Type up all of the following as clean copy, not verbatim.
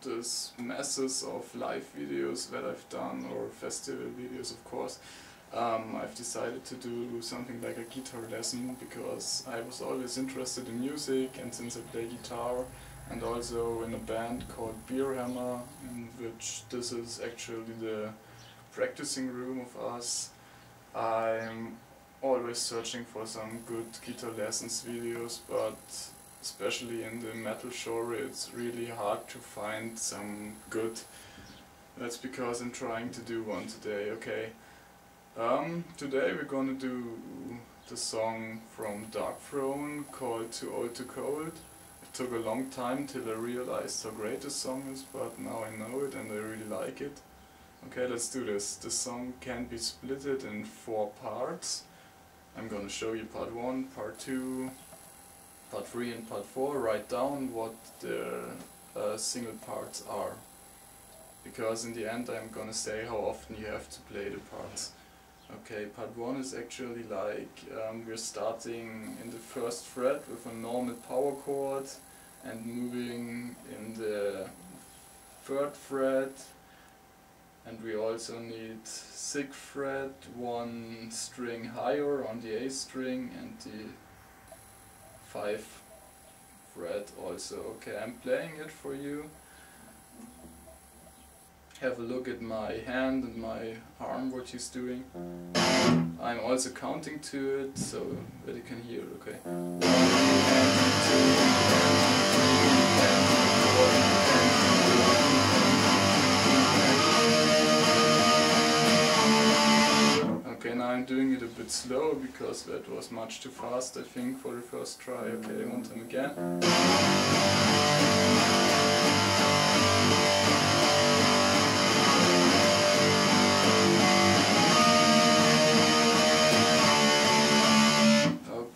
these masses of live videos that I've done, or festival videos of course, I've decided to do something like a guitar lesson, because I was always interested in music, and since I play guitar and also in a band called Beer Hammer, in which this is actually the practicing room of us, I'm always searching for some good guitar lessons videos, but especially in the metal genre it's really hard to find some good. That's because I'm trying to do one today. Okay. Today we're gonna do the song from Darkthrone called Too Old to Cold. It took a long time till I realized how great this song is, but now I know it and I really like it. Okay, let's do this. This song can be splitted in 4 parts. I'm gonna show you part 1, part 2, part 3 and part 4. Write down what the single parts are, because in the end I'm gonna say how often you have to play the parts. Okay, part 1 is actually like we're starting in the 1st fret with a normal power chord and moving in the 3rd fret, and we also need 6th fret, 1 string higher on the A string, and the 5th fret also. Okay, I'm playing it for you. Have a look at my hand and my arm, what he's doing. I'm also counting to it, so that you can hear it, okay? 1, 2, 3, okay, now I'm doing it a bit slow, because that was much too fast, I think, for the first try. Okay, one time again.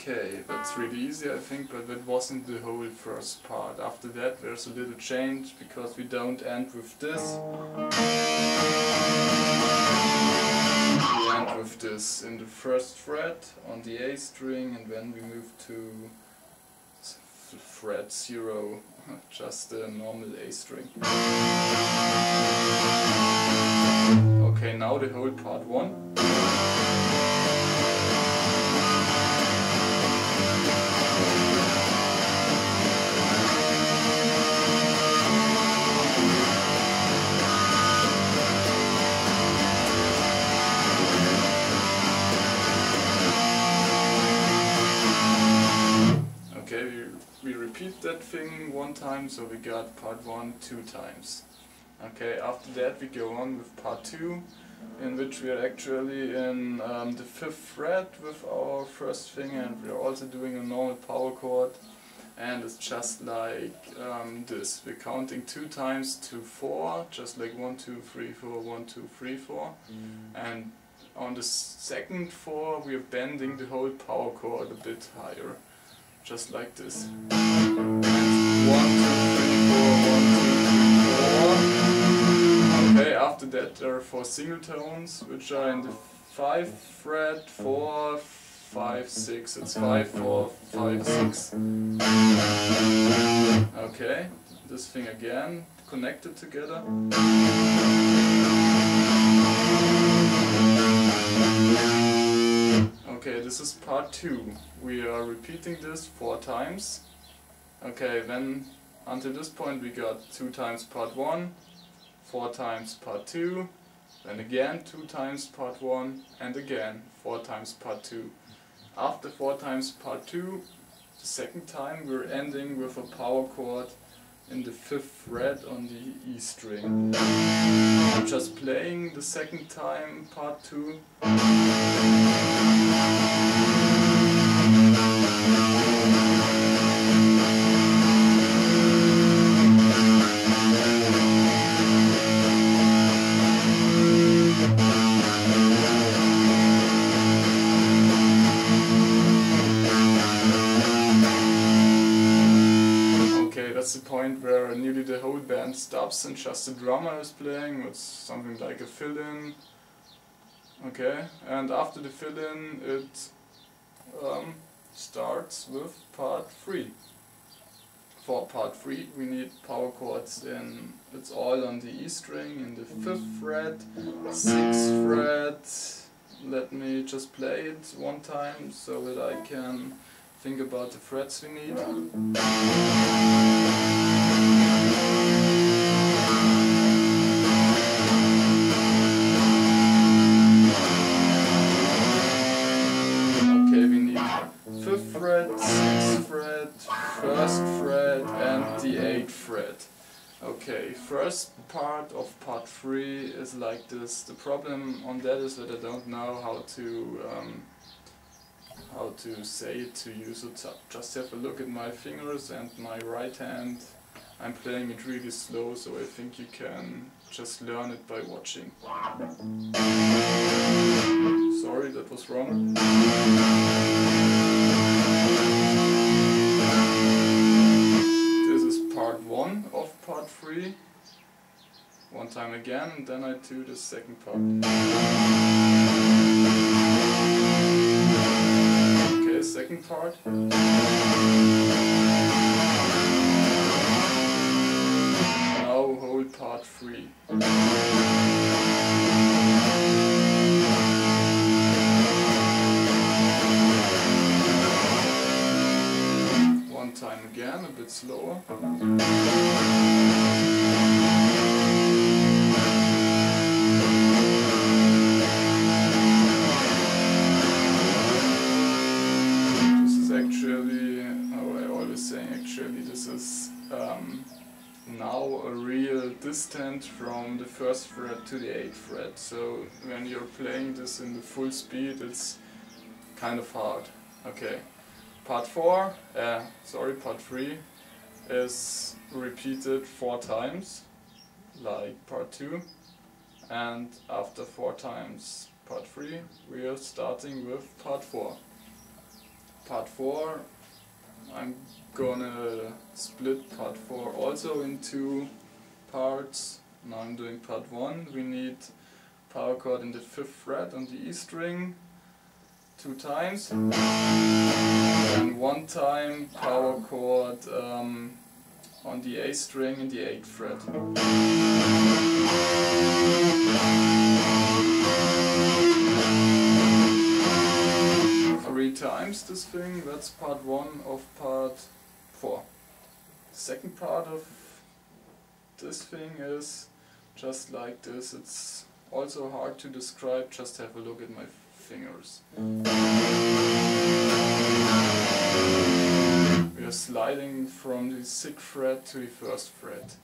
Okay, that's really easy I think, but that wasn't the whole first part. After that there's a little change, because we don't end with this. We end with this in the 1st fret on the A string, and then we move to fret 0, just a normal A string. Okay, now the whole part 1. Okay, we repeat that thing 1 time, so we got part 1 2 times. Okay, after that we go on with part 2, in which we are actually in the 5th fret with our 1st finger, and we are also doing a normal power chord, and it's just like this. We're counting 2 times to 4, just like 1 2 3 4 1 2 3 4, and on the 2nd 4 we are bending the whole power chord a bit higher. Just like this. 1, 2, 3, 4, 1, 2, 3, 4. Okay, after that there are 4 single tones, which are in the 5th fret, 4, 5, 6. It's 5, 4, 5, 6. Okay, this thing again, connected together. Okay, this is part 2. We are repeating this 4 times. Okay, then until this point we got 2 times part 1, 4 times part 2, then again 2 times part 1, and again 4 times part 2. After 4 times part 2, the 2nd time we're ending with a power chord in the 5th fret on the E string. I'm just playing the 2nd time part 2. That's the point where nearly the whole band stops and just the drummer is playing with something like a fill-in. Okay, and after the fill-in it starts with part 3. for part 3 we need power chords in, it's all on the E string in the 5th fret, 6th fret. Let me just play it one time so that I can think about the frets we need. Okay, we need 5th fret, 6th fret, 1st fret and the 8th fret. Okay, first part of part 3 is like this. The problem on that is that I don't know how to say it to you, so just have a look at my fingers and my right hand. I'm playing it really slow, so I think you can just learn it by watching. Sorry, that was wrong. This is part 1 of part 3. One time again, and then I do the second part. Okay, second part. Now whole part 3. One time again, a bit slower. This is now a real distance from the 1st fret to the 8th fret, so when you're playing this in the full speed it's kind of hard. Okay, part 3 is repeated 4 times, like part 2, and after 4 times part 3 we are starting with part 4. Part 4, I'm gonna split part 4 also in 2 parts. Now I'm doing part 1. We need power chord in the 5th fret on the E string 2 times, and 1 time power chord on the A string in the 8th fret. 3 times this thing. That's part 1 of part 4. Second part of this thing is just like this. It's also hard to describe, just have a look at my fingers. We are sliding from the 6th fret to the 1st fret.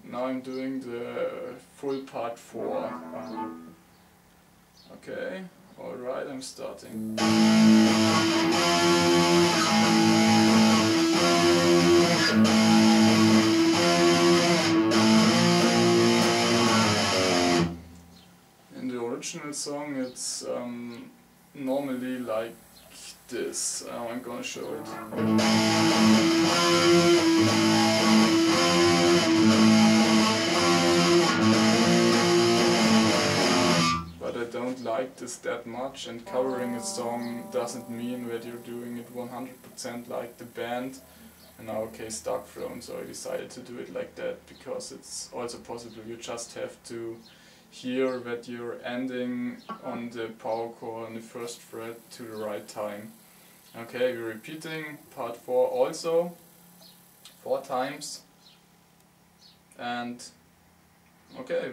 Now I'm doing the full part 4. Okay, alright, I'm starting. In the original song it's normally like this. I'm gonna show it. But I don't like this that much, and covering a song doesn't mean that you're doing it 100% like the band. In our case Darkthrone, so I decided to do it like that because it's also possible. You just have to hear that you're ending on the power chord on the 1st fret to the right time. Okay, we're repeating part 4 also 4 times, and okay,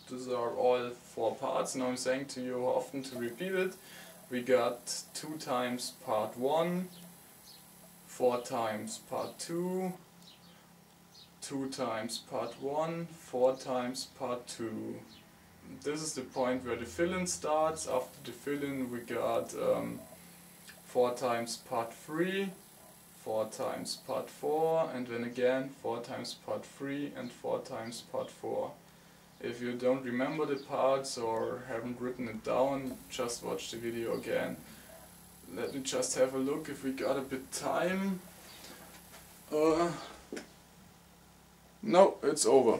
these are all 4 parts. Now I'm saying to you how often to repeat it. We got 2 times part 1, 4 times part 2, 2 times part 1, 4 times part 2. This is the point where the fill-in starts. After the fill-in we got 4 times part 3, 4 times part 4, and then again 4 times part 3 and 4 times part 4. If you don't remember the parts or haven't written it down, just watch the video again. Let me just have a look if we got a bit time. No, it's over.